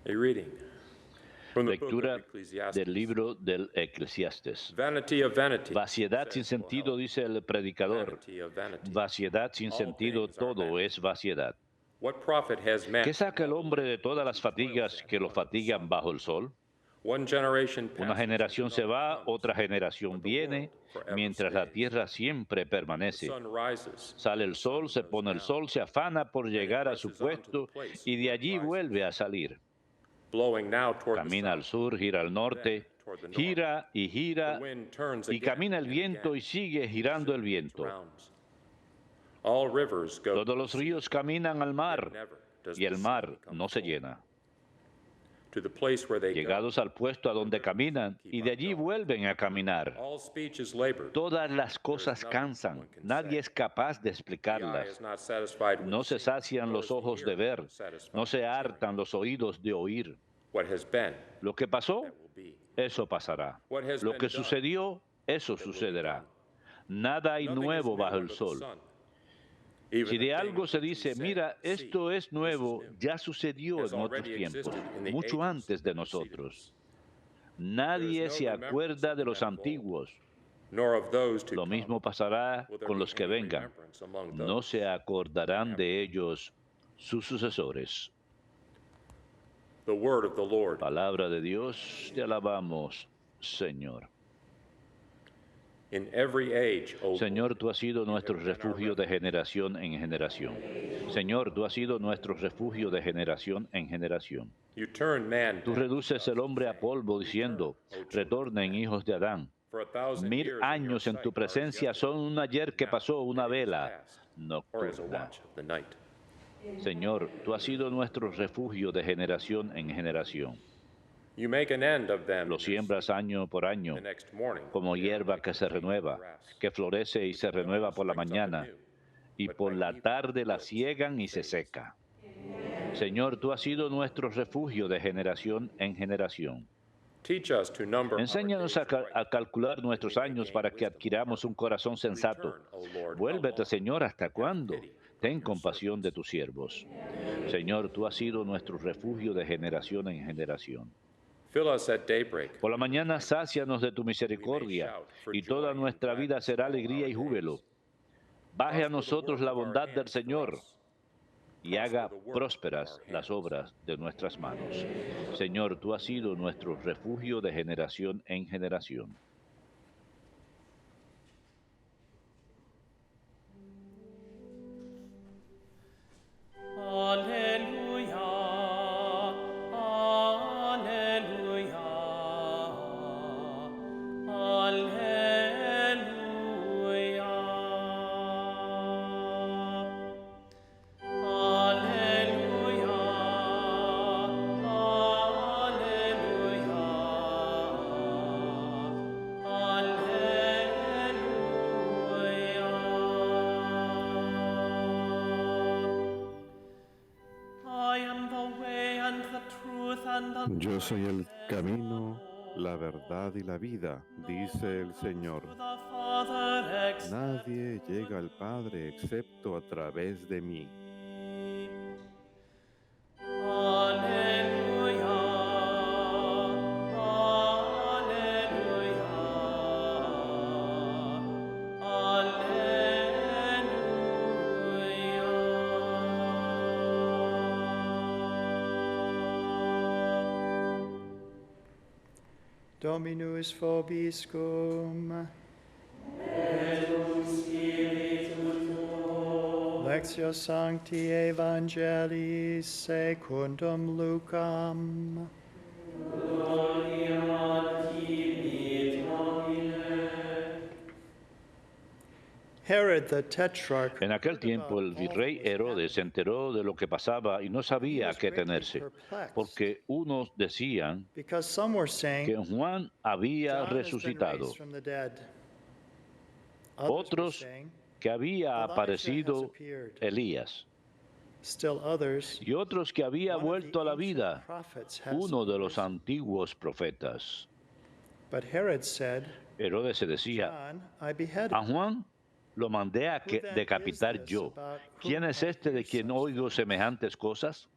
A reading from the book of Lectura del Ecclesiastes. libro del Eclesiastes. Vanity of vanities, Vaciedad sin says sentido, Kohelet. dice el predicador. Vanity of vanities. Vaciedad sin All sentido, things are todo vanity. es vaciedad. What profit has man ¿Qué from saca el all the hombre labor de todas which las he toils fatigas at que lo under the fatigan sun? bajo el sol? One generation Una passes and generación se another va, comes, otra but generación the world viene, forever mientras la stays. tierra siempre The permanece. sun rises, Sale and el the sun sol, se goes pone el down. sol, se afana por Then it llegar a su presses on to the puesto place y de where it allí vuelve rises. a salir. Blowing now toward the Camina al south, sur, gira al then norte, toward the north. gira y The gira wind turns y again camina el and again, viento y sigue girando el pursuing its viento. rounds. All rivers go Todos to the los sea, ríos caminan al yet mar never does y the el sea mar become no se full. llena. To the place where they go, Llegados al puesto a the donde rivers caminan keep y on de allí going. vuelven a caminar. All speech is labored. Todas las There is cosas nothing cansan, one can nadie say. es capaz de The eye explicarlas. is not satisfied with No se seeing, sacian nor los is the ojos de ear ver, satisfied no se with hearing. hartan los oídos de oír. What has been, Lo que pasó, that will be. eso pasará. What has Lo been que done, sucedió, eso that will be sucederá. done. Nada hay Nothing is nuevo new bajo el under the sol. sun. Even Si the de thing algo se which we dice, say, mira, "See, esto es this is nuevo, new," ya sucedió has en otros already tiempos, existed in the mucho ages antes that de preceded nosotros. us. There is Nadie no se remembrance acuerda of de the los men of old, antiguos. nor of those to Lo come. mismo pasará Will there con be los que any vengan. remembrance among No those se that acordarán have de been? ellos sus sucesores. The word of the Lord. Palabra de Dios, te alabamos, Señor. In every age, O Señor, Lord, tú has sido you nuestro have been our refugio de refuge. generación en generación. Señor, tú has sido nuestro refugio de generación en generación. You turn man Tú back to reduces el dust, hombre a saying, polvo, "Return, diciendo, O children of retornen, men." hijos de Adán. For 1,000 1000 years in your años en tu sight are as presencia yesterday, son un ayer que now pasó, una many years vela past, or as a nocturna. watch of the night. Señor, tú has sido nuestro refugio de generación en generación. You make an end of them Lo in their siembras sleep. año por año, The next morning, como they are hierba like que the se green renueva, grass, que florece y which se the renueva dawn por la springs up mañana, anew, y but por by la evening tarde la wilts ciegan y and se fades. seca. Señor, tú has sido nuestro refugio de generación en generación. Teach us to number our Enséñanos days a aright, calcular that we nuestros may años gain para que wisdom of adquiramos un heart. corazón sensato. Return, O Lord, how Vuélvete, long? Señor, ¿hasta Have cuándo? pity Ten on your compasión de servants. tus siervos. Señor, tú has sido nuestro refugio de generación en generación. Fill us at daybreak Por la with your mañana kindness, sácianos de tu that we may misericordia, shout for y joy toda and nuestra vida gladness será all alegría our y júbilo. days. Baje a Prosper the nosotros work la of our bondad del hands for Señor us. y Prosper haga the work of prósperas our las hands. obras de nuestras manos. Señor, tú has sido nuestro refugio de generación en generación. Alleluia, alleluia, alleluia. Alleluia, alleluia. I am the way and the truth and the Yo soy el life, says the camino, la Lord. verdad y la vida, dice el Señor. To the Father except Nadie llega al Padre excepto a través de mí. Alleluia, alleluia, alleluia. Dominus vobiscum. Lectio Sancti Evangelii secundum Lucam. Herod the Tetrarch. En aquel heard tiempo about el all that virrey was Herodes se happening, enteró de lo que pasaba y no sabía a was qué greatly tenerse, perplexed, porque unos decían because some were que saying, Juan había John has been resucitado, raised from the dead. Others were otros saying, que había Elijah has aparecido appeared. Elías, Still others, y otros que había one of vuelto a the la ancient vida, prophets has uno de los arisen. antiguos profetas. But Herod said, Herodes se decía, John I beheaded. a Juan lo mandé a Who then is decapitar this yo. about ¿Quién whom es I este hear de quien such oigo things? semejantes cosas?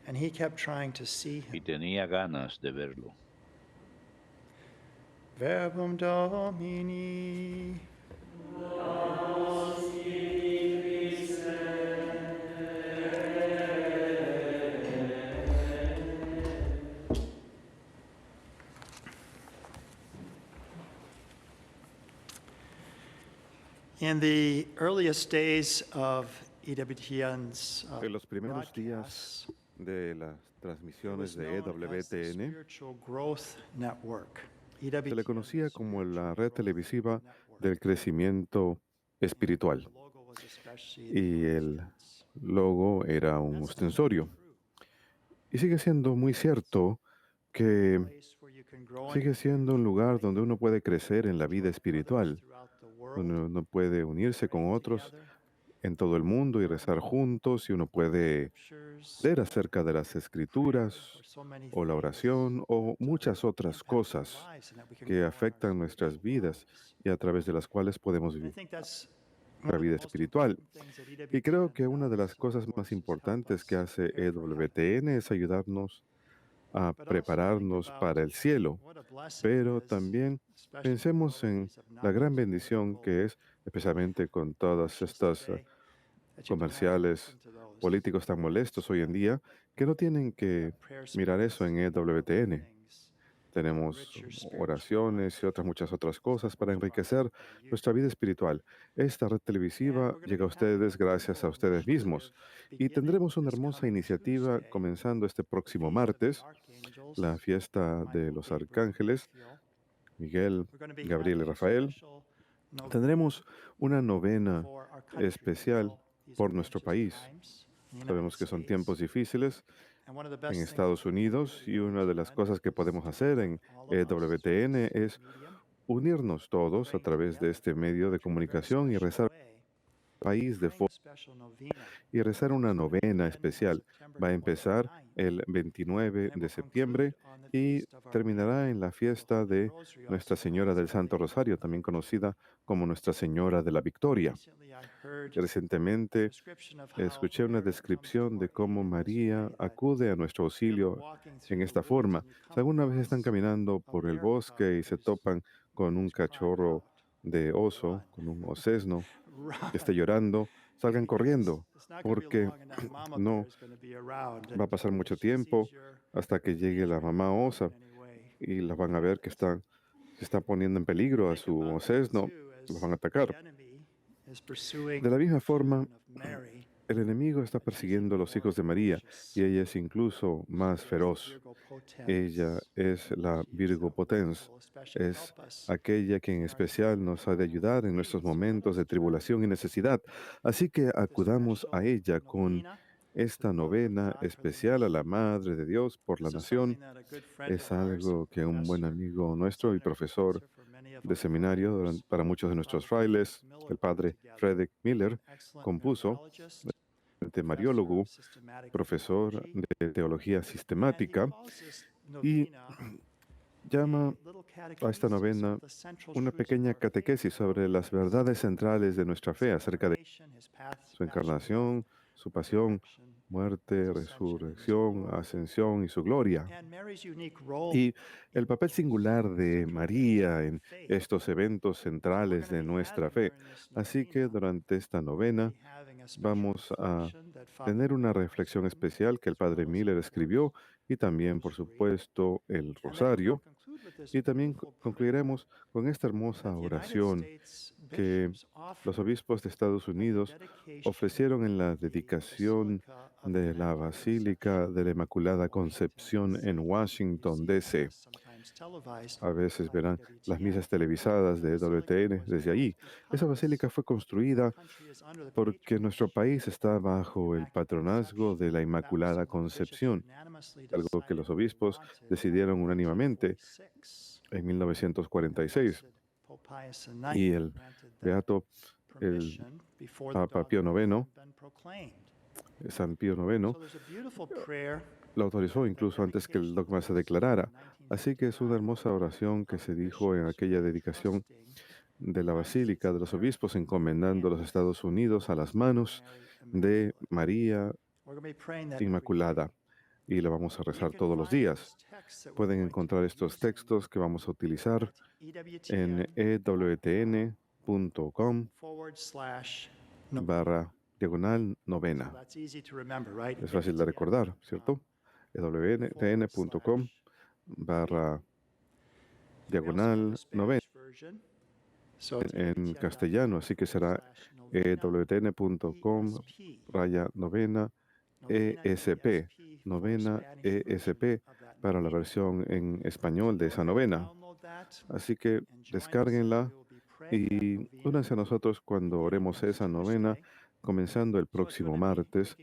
and he kept trying to see y him. tenía ganas de verlo. Verbum Domini. In the earliest days of EWTN's En los primeros días broadcasts, de las it transmisiones was de known as the EWTN, Spiritual Growth Network. se le conocía EWTN's como la Spiritual red Growth televisiva Network. del crecimiento espiritual The logo was especially y el intense. logo era un That's ostensorio. true. Y sigue siendo muy cierto que Place where you can grow in sigue siendo un lugar donde uno puede crecer en la vida espiritual, throughout the world, donde uno puede unirse con praying otros together, en todo el mundo y rezar juntos, y uno puede scriptures, leer acerca de las prayer, escrituras or so many o la things oración o that, muchas otras impact our cosas lives and that we can que grow in our afectan nuestras spiritual vidas lives. y a través de las cuales podemos And I vivir think that's la one of the vida most espiritual. important things that Y creo EWTN que una de las does, cosas of más course, is help importantes que us hace prepare for heaven. EWTN es ayudarnos a But also think prepararnos about para el cielo, what a blessing pero it is, también especially pensemos in en days of la gran non-political bendición que es, especialmente con todas issues estas today, that you don't have to comerciales listen to those políticos tan molestos hoy en día, que no tienen que mirar eso en EWTN. Tenemos oraciones y otras muchas otras cosas para enriquecer nuestra vida espiritual. Esta red televisiva llega a ustedes gracias a ustedes mismos. Y tendremos una hermosa iniciativa comenzando este próximo martes, la fiesta de los arcángeles, Miguel, Gabriel y Rafael. Tendremos una novena especial por nuestro país. Sabemos que son tiempos difíciles en Estados Unidos, y una de las cosas que podemos hacer en EWTN es unirnos todos a través de este medio de comunicación y rezar país de y rezar una novena especial. Va a empezar el 29 de septiembre y terminará en la fiesta de Nuestra Señora del Santo Rosario, también conocida como Nuestra Señora de la Victoria. Recientemente escuché una descripción de cómo María acude a nuestro auxilio en esta forma. Si alguna vez están caminando por el bosque y se topan con un cachorro de oso, con un osesno que esté llorando, salgan corriendo, porque no va a pasar mucho tiempo hasta que llegue la mamá osa y las van a ver que se está poniendo en peligro a su osesno, los van a atacar. De la misma forma, el enemigo está persiguiendo a los hijos de María, y ella es incluso más feroz. Ella es la Virgo Potens, es aquella que en especial nos ha de ayudar en nuestros momentos de tribulación y necesidad. Así que acudamos a ella con esta novena especial a la Madre de Dios por la nación. Es algo que un buen amigo nuestro y profesor de seminario para muchos de nuestros frailes, el padre Frederick Miller, compuso, mariólogo, profesor de teología sistemática, y llama a esta novena una pequeña catequesis sobre las verdades centrales de nuestra fe acerca de su encarnación, su pasión, muerte, resurrección, ascensión y su gloria. Y el papel singular de María en estos eventos centrales de nuestra fe. Así que durante esta novena vamos a tener una reflexión especial que el padre Miller escribió, y también, por supuesto, el rosario. Y también concluiremos con esta hermosa oración que los obispos de Estados Unidos ofrecieron en la dedicación de la Basílica de la Inmaculada Concepción en Washington, D.C. A veces verán las misas televisadas de EWTN desde allí. Esa basílica fue construida porque nuestro país está bajo el patronazgo de la Inmaculada Concepción, algo que los obispos decidieron unánimemente en 1946. Y el beato, el Papa Pío IX, San Pío IX, lo autorizó incluso antes que el dogma se declarara. Así que es una hermosa oración que se dijo en aquella dedicación de la Basílica de los Obispos, encomendando a los Estados Unidos a las manos de María Inmaculada. y la vamos a rezar todos los días. Pueden encontrar estos textos que vamos a utilizar en ewtn.com/novena. Es fácil de recordar, ¿cierto? ewtn.com/novena en castellano, así que será ewtn.com/novena ESP, novena ESP para la versión en español de esa novena. Así que descárguenla y únanse a nosotros cuando oremos esa novena, comenzando el próximo martes.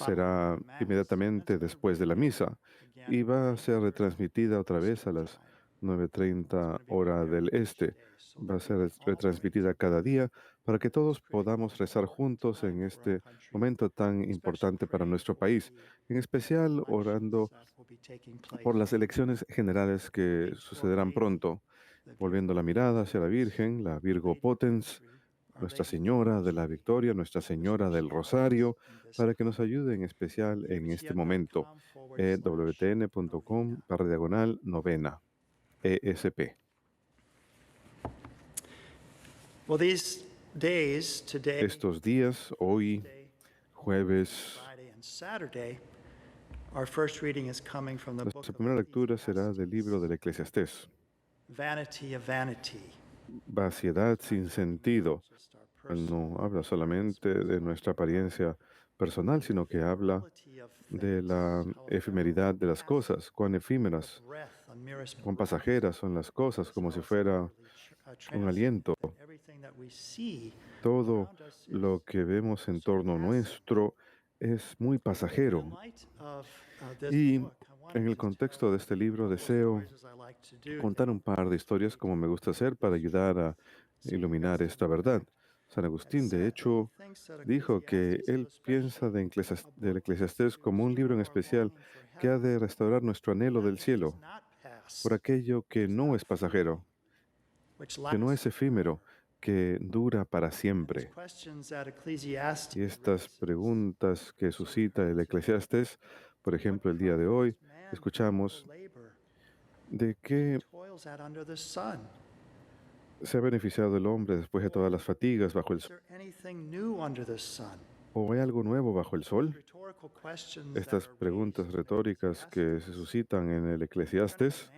Será inmediatamente después de la misa y va a ser retransmitida otra vez a las 9:30 hora del este. Va a ser retransmitida cada día para que todos podamos rezar juntos en este momento tan importante para nuestro país, en especial orando por las elecciones generales que sucederán pronto, volviendo la mirada hacia la Virgen, la Virgo Potens, Nuestra Señora de la Victoria, Nuestra Señora del Rosario, para que nos ayude en especial en este momento. wtn.com/novena ESP. Estos días, hoy, jueves, nuestra primera lectura será del libro del Eclesiastés. Vaciedad sin sentido. No habla solamente de nuestra apariencia personal, sino que habla de la efemeridad de las cosas, cuán efímeras, cuán pasajeras son las cosas, como si fuera un aliento. Todo lo que vemos en torno nuestro es muy pasajero. Y en el contexto de este libro deseo contar un par de historias como me gusta hacer para ayudar a iluminar esta verdad. San Agustín, de hecho, dijo que él piensa del Eclesiastés como un libro en especial que ha de restaurar nuestro anhelo del cielo por aquello que no es pasajero, que no es efímero, que dura para siempre. Y estas preguntas que suscita el Eclesiastés, por ejemplo, el día de hoy, escuchamos de qué se ha beneficiado el hombre después de todas las fatigas bajo el sol. ¿O hay algo nuevo bajo el sol? Estas preguntas retóricas que se suscitan en el Eclesiastés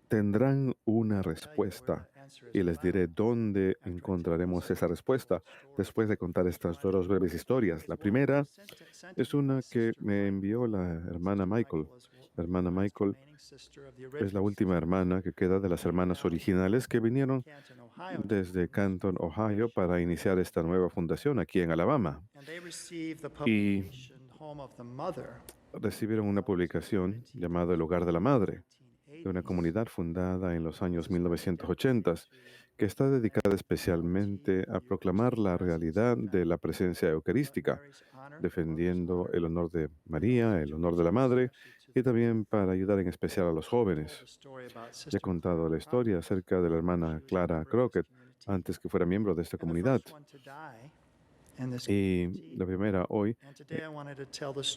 tendrán una respuesta y les diré dónde encontraremos esa respuesta después de contar estas dos breves historias. La primera es una que me envió la hermana Michael. La hermana Michael es la última hermana que queda de las hermanas originales que vinieron desde Canton, Ohio, para iniciar esta nueva fundación aquí en Alabama. Y recibieron una publicación llamada El Hogar de la Madre, de una comunidad fundada en los años 1980, que está dedicada especialmente a proclamar la realidad de la presencia eucarística, defendiendo el honor de María, el honor de la Madre, y también para ayudar en especial a los jóvenes. Ya he contado la historia acerca de la hermana Clara Crockett antes que fuera miembro de esta comunidad. Y la primera hoy,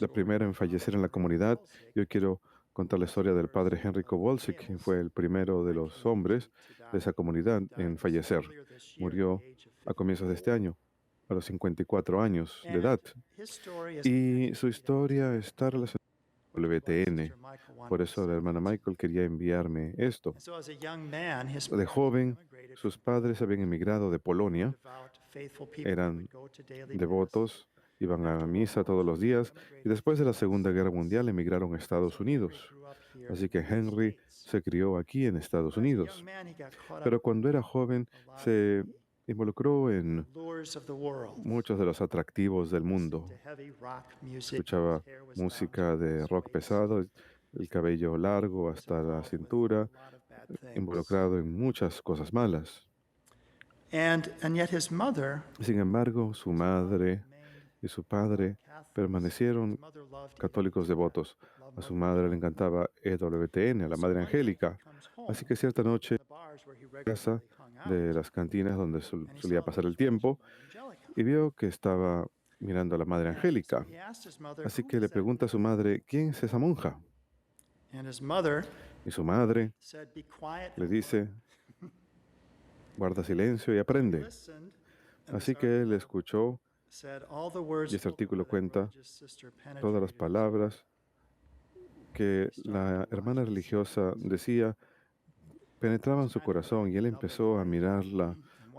la primera en fallecer en la comunidad, yo quiero contar la historia del padre Henry Kowalczyk, quien fue el primero de los hombres de esa comunidad en fallecer. Murió a comienzos de este año, a los 54 años de edad. Y su historia está relacionada con el WTN. Por eso la hermana Michael quería enviarme esto. De joven, sus padres habían emigrado de Polonia, eran devotos, iban a misa todos los días y después de la Segunda Guerra Mundial emigraron a Estados Unidos. Así que Henry se crió aquí en Estados Unidos. Pero cuando era joven se involucró en muchos de los atractivos del mundo. Escuchaba música de rock pesado, el cabello largo hasta la cintura, involucrado en muchas cosas malas. Sin embargo, su madre y su padre permanecieron católicos devotos. A su madre le encantaba EWTN, a la Madre Angélica. Así que cierta noche, en casa de las cantinas donde solía pasar el tiempo, y vio que estaba mirando a la Madre Angélica. He asked his mother, Así "Who que is le that pregunta a su madre, ¿quién es esa monja? And his mother Y su madre said, "Be quiet le and dice, learn." guarda silencio y He aprende. listened, and Así this que él article escuchó, said, "All the words y este artículo spoken by that cuenta religious sister todas las penetrated his palabras que la hermana religiosa decía penetraban su corazón y él empezó a mirarla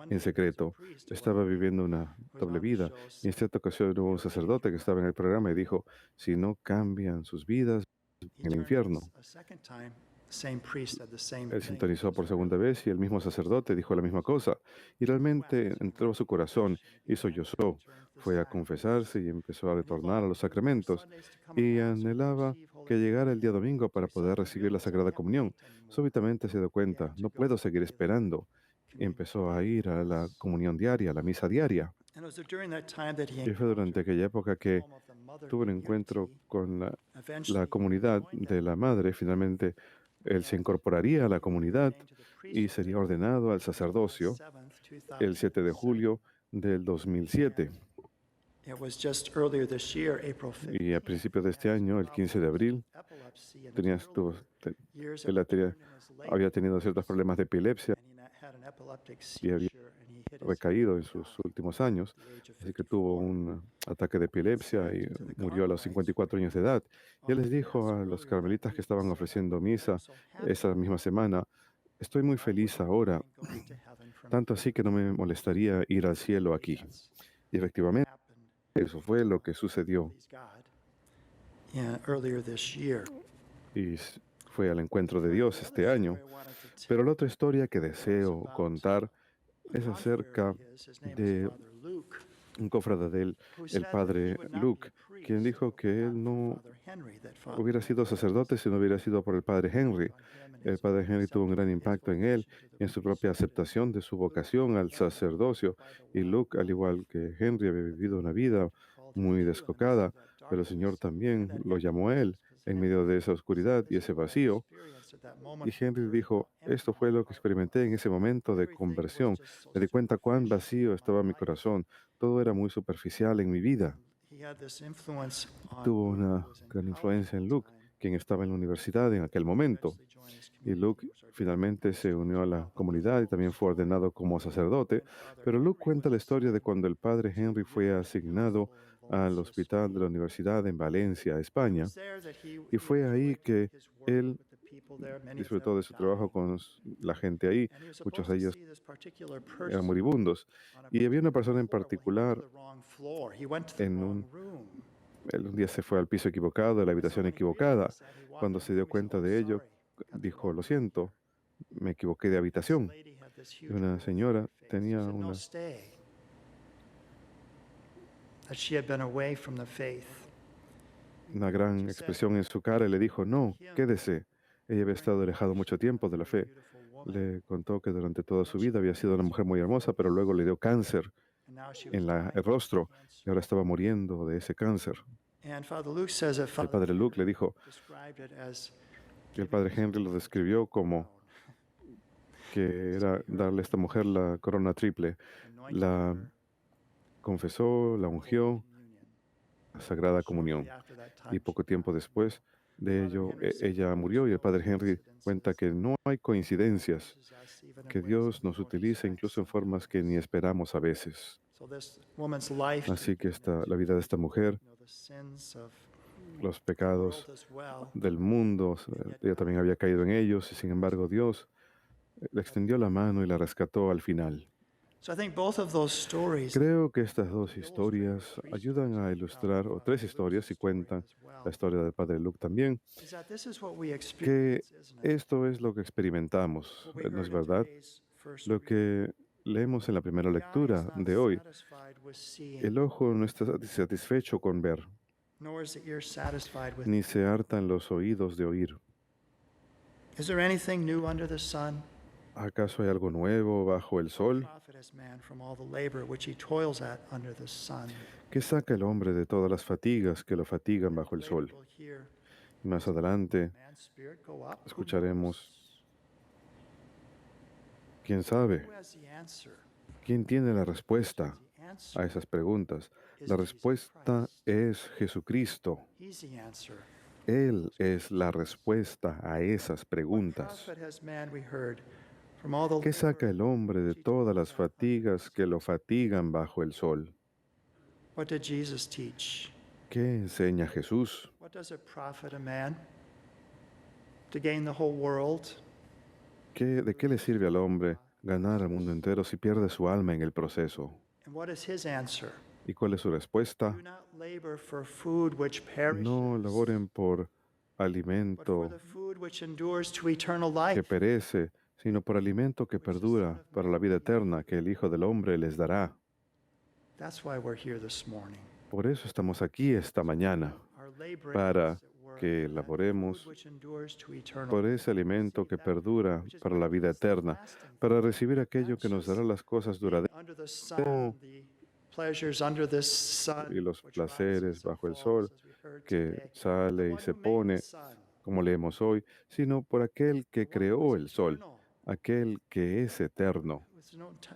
en secreto. Estaba viviendo una doble vida y en cierta ocasión hubo un sacerdote que estaba en el programa y dijo, si no cambian sus vidas en el infierno. Él sintonizó por segunda vez y el mismo sacerdote dijo la misma cosa. Y realmente entró a su corazón y sollozó. Fue a confesarse y empezó a retornar a los sacramentos. Y anhelaba que llegara el día domingo para poder recibir la Sagrada Comunión. Súbitamente se dio cuenta, no puedo seguir esperando. Y empezó a ir a la comunión diaria, a la misa diaria. Y fue durante aquella época que tuvo un encuentro con la comunidad de la madre. Finalmente, él se incorporaría a la comunidad y sería ordenado al sacerdocio el 7 de julio del 2007. Y a principios de este año, el 15 de abril, había tenido ciertos problemas de epilepsia y había recaído en sus últimos años, así que tuvo un ataque de epilepsia y murió a los 54 años de edad. Y él les dijo a los carmelitas que estaban ofreciendo misa esa misma semana, estoy muy feliz ahora, tanto así que no me molestaría ir al cielo aquí. Y efectivamente, eso fue lo que sucedió. Y fue al encuentro de Dios este año. Pero la otra historia que deseo contar es acerca de un cofrade de él, el padre Luke, quien dijo que él no hubiera sido sacerdote si no hubiera sido por el padre Henry. El padre Henry tuvo un gran impacto en él y en su propia aceptación de su vocación al sacerdocio. Y Luke, al igual que Henry, había vivido una vida muy descocada, pero el Señor también lo llamó a él en medio de esa oscuridad y ese vacío. Y Henry dijo, esto fue lo que experimenté en ese momento de conversión. Me di cuenta cuán vacío estaba mi corazón. Todo era muy superficial en mi vida. Tuvo una gran influencia en Luke, quien estaba en la universidad en aquel momento. Y Luke finalmente se unió a la comunidad y también fue ordenado como sacerdote. Pero Luke cuenta la historia de cuando el padre Henry fue asignado al hospital de la universidad en Valencia, España. Y fue ahí que él disfrutó de su trabajo con la gente ahí. Muchos de ellos eran moribundos. Y había una persona en particular, él un día se fue al piso equivocado, a la habitación equivocada. Cuando se dio cuenta de ello, dijo, lo siento, me equivoqué de habitación. Y una señora tenía una gran expresión en su cara y le dijo, no, quédese. Ella había estado alejado mucho tiempo de la fe. Le contó que durante toda su vida había sido una mujer muy hermosa, pero luego le dio cáncer en el rostro y ahora estaba muriendo de ese cáncer. El padre Luke le dijo, y el padre Henry lo describió como que era darle a esta mujer la corona triple. La confesó, la ungió, la Sagrada Comunión. Y poco tiempo después de ello, ella murió y el padre Henry cuenta que no hay coincidencias, que Dios nos utiliza incluso en formas que ni esperamos a veces. Así que la vida de esta mujer, los pecados del mundo, ella también había caído en ellos y sin embargo Dios le extendió la mano y la rescató al final. Creo que estas dos historias ayudan a ilustrar, o tres historias, y cuentan la historia del padre Luke también, que esto es lo que experimentamos, ¿no es verdad? Lo que leemos en la primera lectura de hoy. El ojo no está satisfecho con ver, ni se hartan los oídos de oír. ¿Acaso hay algo nuevo bajo el sol? ¿Qué saca el hombre de todas las fatigas que lo fatigan bajo el sol? Más adelante escucharemos, ¿quién sabe? ¿Quién tiene la respuesta? a esas preguntas. La respuesta es Jesucristo. He's the answer. Él es la respuesta a esas What preguntas. profit has man, we heard, from all the ¿Qué saca el hombre de todas las fatigas que lo fatigan bajo el sol? What did Jesus teach? ¿Qué enseña Jesús? What does it profit a man to gain the whole world? ¿De qué le sirve al hombre ganar al mundo entero si pierde su alma en el proceso? And what is his answer? ¿Y cuál es su respuesta? Do not labor for food which perishes, No laboren por but for alimento the food which endures to eternal que life. perece, sino por alimento que perdura para la vida eterna que el Hijo del Hombre les dará. That's why we're here this morning. Por eso estamos aquí esta mañana, Our laboring para as it were, que for that laboremos food which endures to eternal por life. ese alimento que perdura para la vida eterna, para recibir aquello que nos dará las cosas duraderas Under the sun, the pleasures under this sun, y los which placeres rises and bajo el falls, sol as we heard que today. sale The y one se who made pone, the sun, como leemos hoy, sino por aquel que the one who creó is el sol, eternal, aquel que es eterno,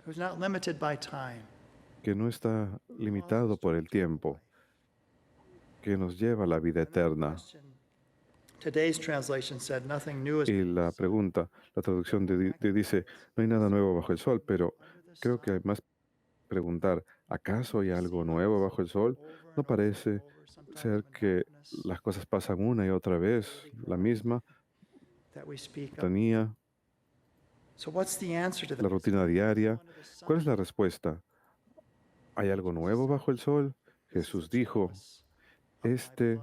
who's not limited by time. que no está limitado por el tiempo, que nos lleva a la vida eterna. Today's translation said nothing new is Y la pregunta, la traducción dice, no hay nada nuevo bajo el sol, pero creo que hay más preguntar, ¿acaso hay algo nuevo bajo el sol? ¿No parece ser que las cosas pasan una y otra vez, la misma that we speak of. tenía, So what's the answer to la that? rutina diaria? Under the sun, ¿Cuál es la respuesta? ¿Hay algo nuevo bajo el sol? Jesús dijo, este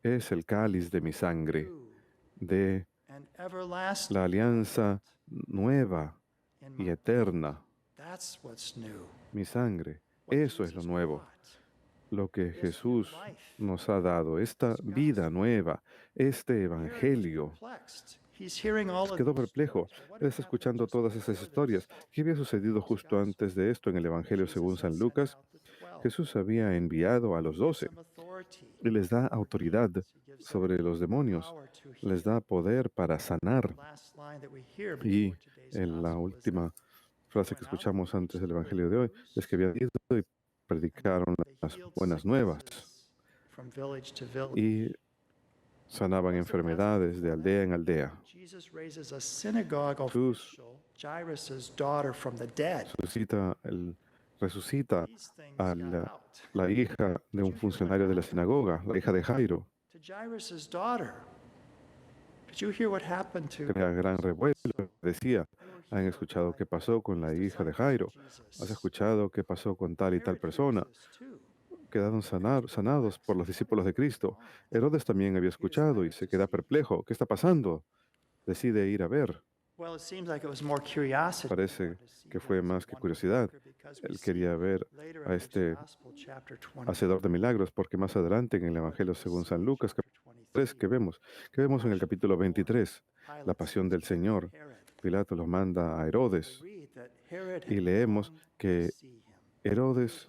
es el cáliz de mi sangre, new de and everlasting la alianza nueva in y my eterna, That's what's new. mi sangre. What Eso es lo Jesus nuevo, brought. lo que This new Jesús life. nos ha dado, esta vida nueva, este Herod is evangelio. perplexed. He's hearing all of Quedó these perplejo. stories. What Él had está happened escuchando just todas before esas this? historias. ¿Qué había sucedido justo antes de esto en el Evangelio Jesus según had San sent Lucas? out the 12. Jesús había enviado a los 12 Some authority. y les da autoridad He gives them sobre los demonios, power to les heal. da poder para sanar. The last line that we hear Y before today's en la gospel is última frase que went out escuchamos and antes del preached the Evangelio de hoy good es que habían ido y predicaron they las healed buenas nuevas sicknesses from village to village. y sanaban enfermedades de aldea en aldea. Jesus raises a synagogue Jesús official, Jairus' daughter, from the dead. Resucita These things a got out. la hija de un funcionario de la sinagoga, la hija de Jairo. To Jairus' daughter. Did you hear what happened to Crea gran revuelo. Decía, ¿han escuchado qué pasó con la hija de Jairo? ¿Has escuchado qué pasó con tal y tal persona? Quedaron sanados por los discípulos de Cristo. Herodes también había escuchado y se queda perplejo. ¿Qué está pasando? Decide ir a ver. Parece que fue más que curiosidad. Él quería ver a este hacedor de milagros, porque más adelante en el Evangelio según San Lucas, capítulo 3, ¿qué vemos? ¿Qué vemos en el capítulo 23? La pasión del Señor. Pilato lo manda a Herodes y leemos que Herodes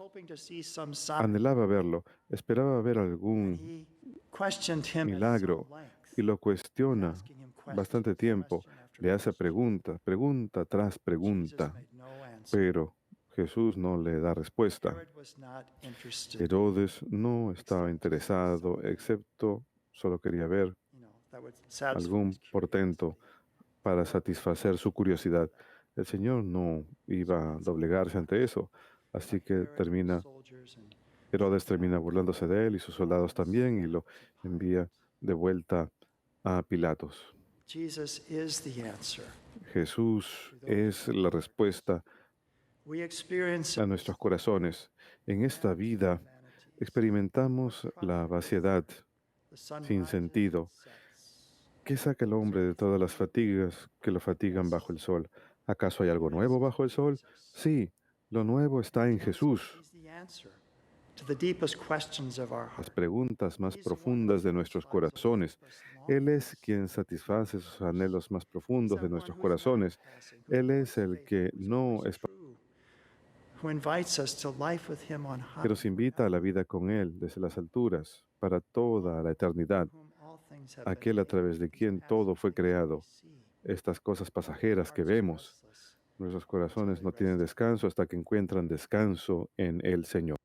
anhelaba verlo, esperaba ver algún milagro y lo cuestiona bastante tiempo. Le hace pregunta tras pregunta, pero Jesús no le da respuesta. Herodes no estaba interesado, excepto solo quería ver algún portento para satisfacer su curiosidad. El Señor no iba a doblegarse ante eso, así que Herodes termina burlándose de él y sus soldados también y lo envía de vuelta a Pilatos. Jesús es la respuesta a nuestros corazones. En esta vida experimentamos la vaciedad sin sentido. ¿Qué saca el hombre de todas las fatigas que lo fatigan bajo el sol? ¿Acaso hay algo nuevo bajo el sol? Sí, lo nuevo está en Jesús. Las preguntas más profundas de nuestros corazones. Él es quien satisface esos anhelos más profundos de nuestros corazones. Él es el que no es, que nos invita a la vida con Él desde las alturas para toda la eternidad. Aquel a través de quien todo fue creado. Estas cosas pasajeras que vemos Nuestros corazones no tienen descanso hasta que encuentran descanso en el Señor.